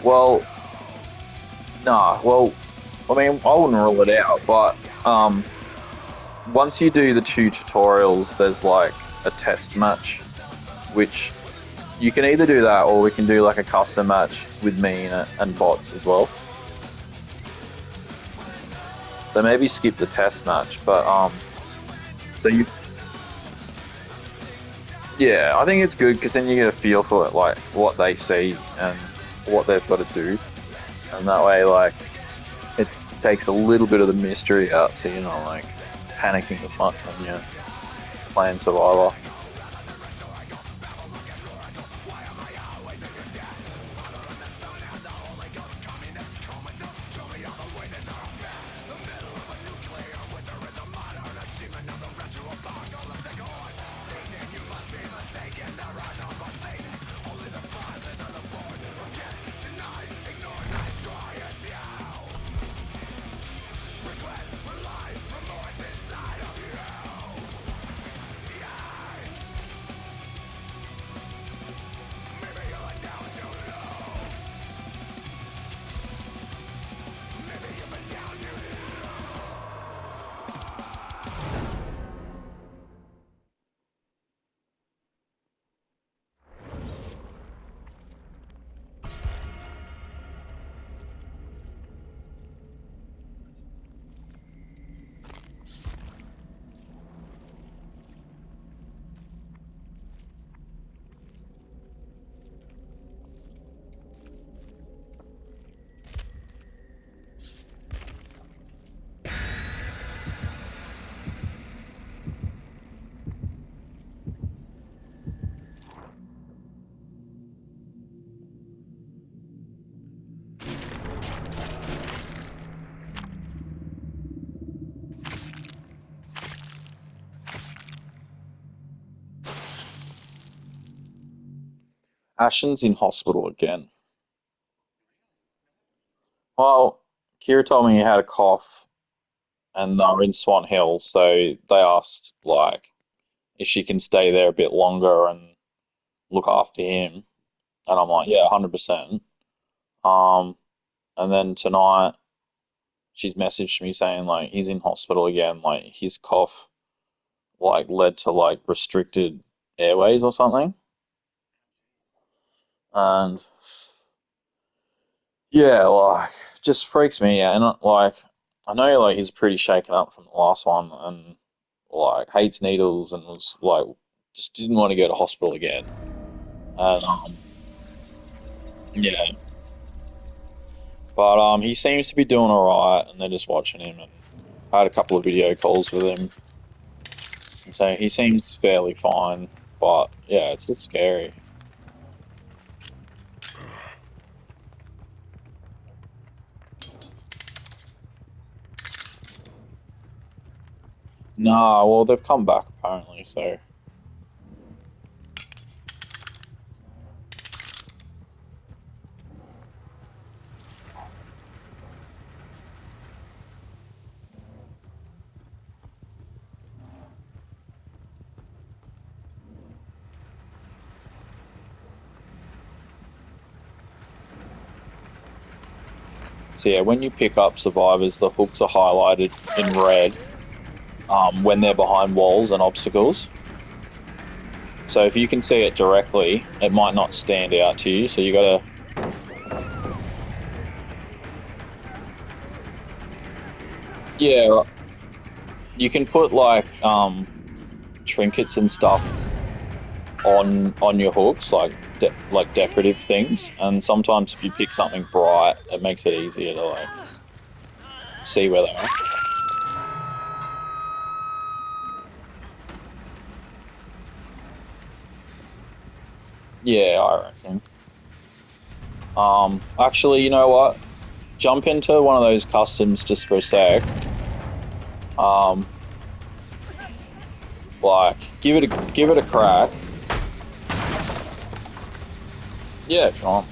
Well, nah. Well, I mean, I wouldn't rule it out, but once you do the two tutorials, there's like a test match, which you can either do that or we can do like a custom match with me and bots as well. So maybe skip the test match, but so you yeah, I think it's good because then you get a feel for it, like what they see and what they've got to do, and that way, like it takes a little bit of the mystery out, so you're not like panicking as much when you're playing Survivor. Ashen's in hospital again. Well, Kira told me he had a cough and they were in Swan Hill, so they asked like if she can stay there a bit longer and look after him, and I'm like, yeah, 100%. Um, and then tonight she's messaged me saying like he's in hospital again, like his cough like led to like restricted airways or something, and yeah, like just freaks me out, and like I know like he's pretty shaken up from the last one, and like hates needles and was like just didn't want to go to hospital again. And yeah, but he seems to be doing all right, and they're just watching him. And I had a couple of video calls with him, so he seems fairly fine. But yeah, it's just scary. Nah, well they've come back apparently, so yeah. When you pick up survivors, the hooks are highlighted in red when they're behind walls and obstacles. So if you can see it directly, it might not stand out to you. So you gotta yeah. You can put like trinkets and stuff on your hooks, like like decorative things. And sometimes if you pick something bright, it makes it easier to like see where they are. Yeah, I reckon. Actually, you know what? Jump into one of those customs just for a sec. Um, like give it a crack. Yeah, if you want.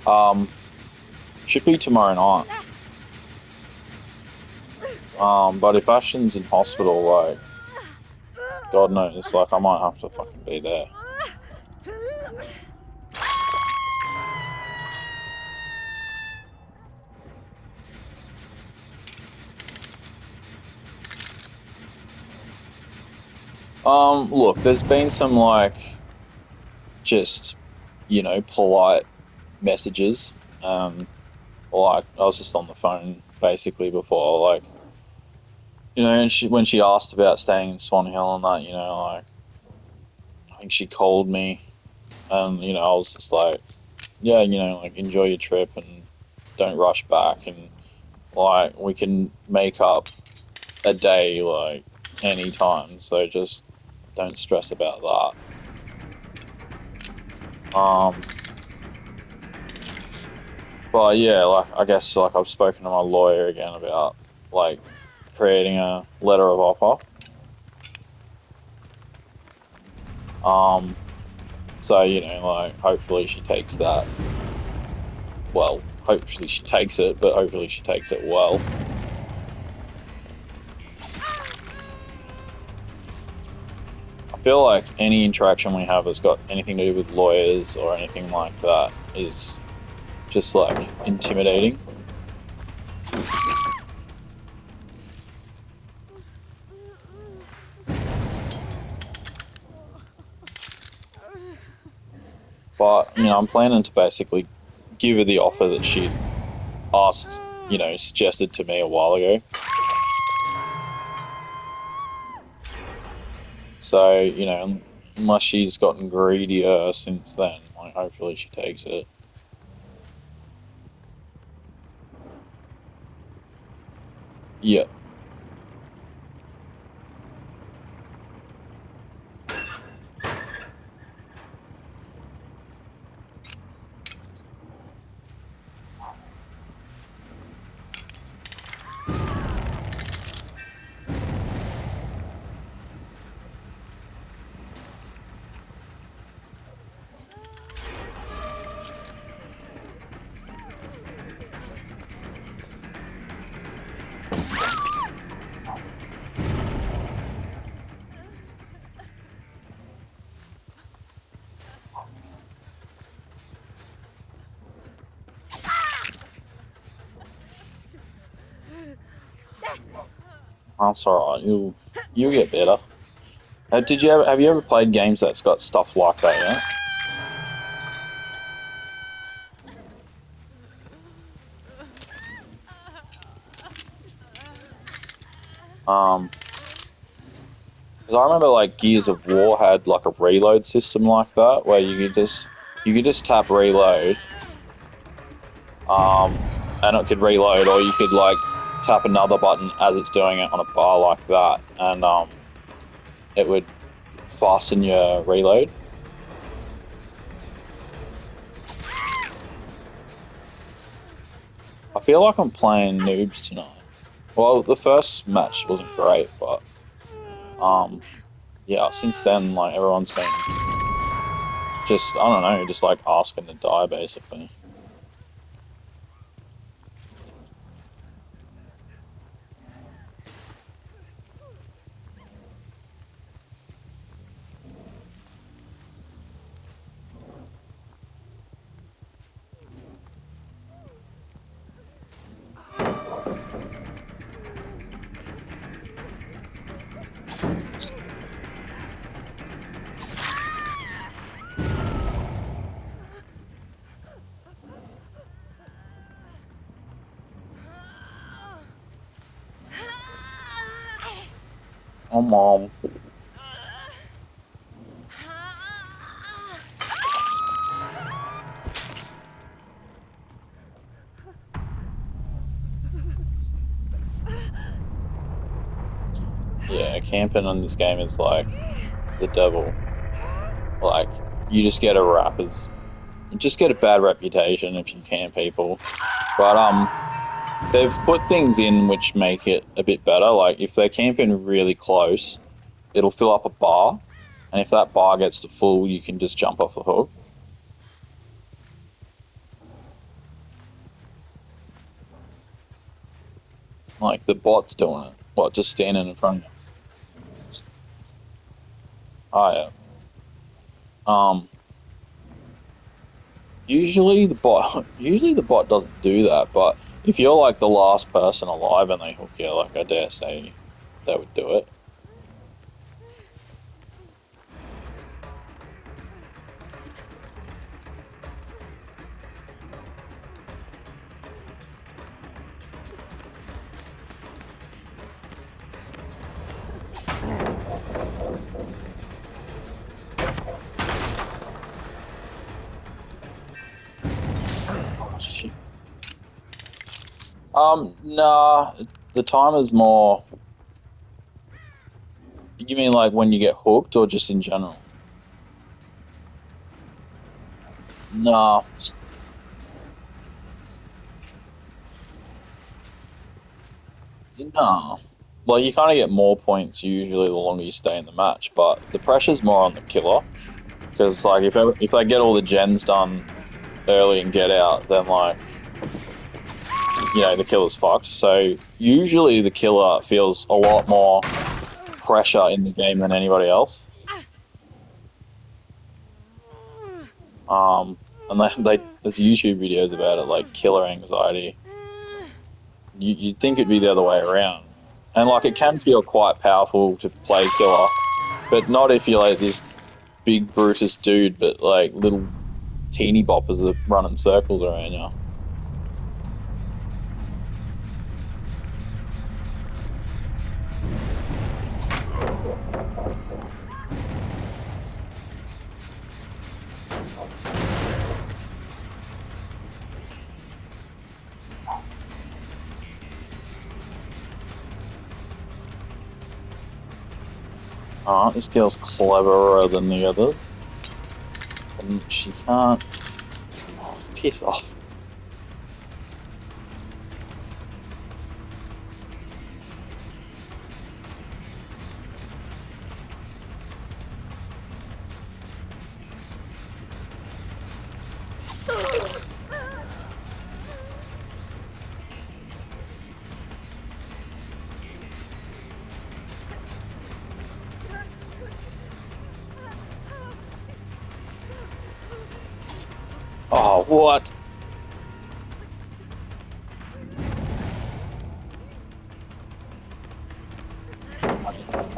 Oh, should be tomorrow night. But if Ashton's in hospital, like, God knows, like, I might have to fucking be there. Look, there's been some, like, just, polite messages. Like, I was just on the phone, basically, before, like, and when she asked about staying in Swan Hill and that, like, I think she called me, and, I was just like, yeah, like, enjoy your trip and don't rush back, and, like, we can make up a day, like, anytime, so just don't stress about that. But yeah, like, I guess, like, I've spoken to my lawyer again about, like, creating a letter of offer. Um, so, like, hopefully she takes that. Well, hopefully she takes it, but hopefully she takes it well. I feel like any interaction we have that's got anything to do with lawyers or anything like that is just, like, intimidating. But, I'm planning to basically give her the offer that she asked, suggested to me a while ago. So, unless she's gotten greedier since then, like, hopefully she takes it. Yeah. That's alright. You'll get better. Have you ever played games that's got stuff like that, because I remember, like, Gears of War had, like, a reload system like that where you could just tap reload, and it could reload, or you could, like, tap another button as it's doing it on a bar like that, and it would fasten your reload. I feel like I'm playing noobs tonight. Well, the first match wasn't great, but um, yeah, since then, like, everyone's been just, I don't know, just, like, asking to die basically. Oh, mom. Yeah, camping on this game is like the devil. Like, you just get a bad reputation if you camp people. But they've put things in which make it a bit better. Like, if they camp in really close, it'll fill up a bar, and if that bar gets to full, you can just jump off the hook. Like the bot's doing it. What, just standing in front of you? Oh yeah. Um, usually the bot doesn't do that, but if you're like the last person alive and they hook you, like I dare say they would do it. Oh, shit. Nah, the timer's more. You mean like when you get hooked or just in general? Nah, nah. Well, you kind of get more points usually the longer you stay in the match, but the pressure's more on the killer because like if they get all the gens done early and get out, then like the killer's fucked. So usually the killer feels a lot more pressure in the game than anybody else. Um, and there's YouTube videos about it, like killer anxiety. You'd think it'd be the other way around, and like it can feel quite powerful to play killer, but not if you're like this big Brutus dude, but like little teeny boppers are running circles around you. Alright, this girl's cleverer than the others. And she can't. Oh, piss off. Oh, what? Nice.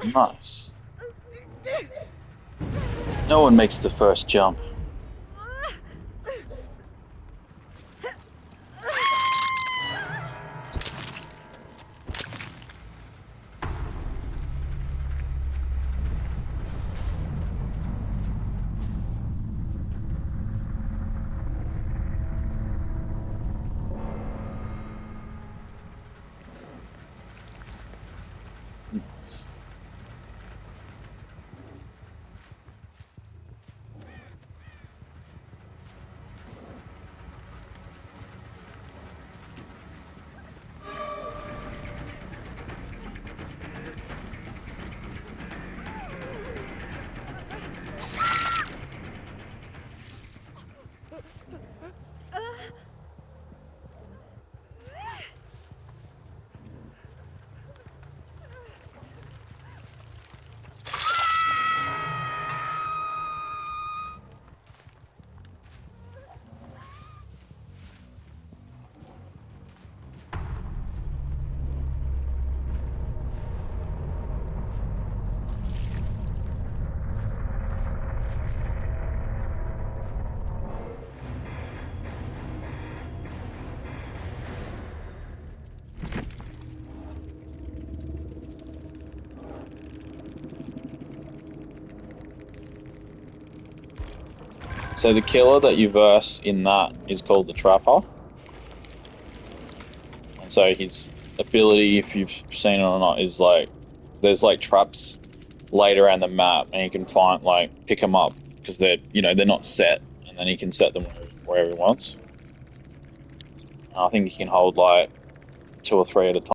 Nice. No one makes the first jump. Nice. So the killer that you verse in that is called the Trapper, and so his ability, if you've seen it or not, is like there's like traps laid around the map, and you can find like pick them up because they're not set, and then he can set them wherever he wants. And I think he can hold like two or three at a time.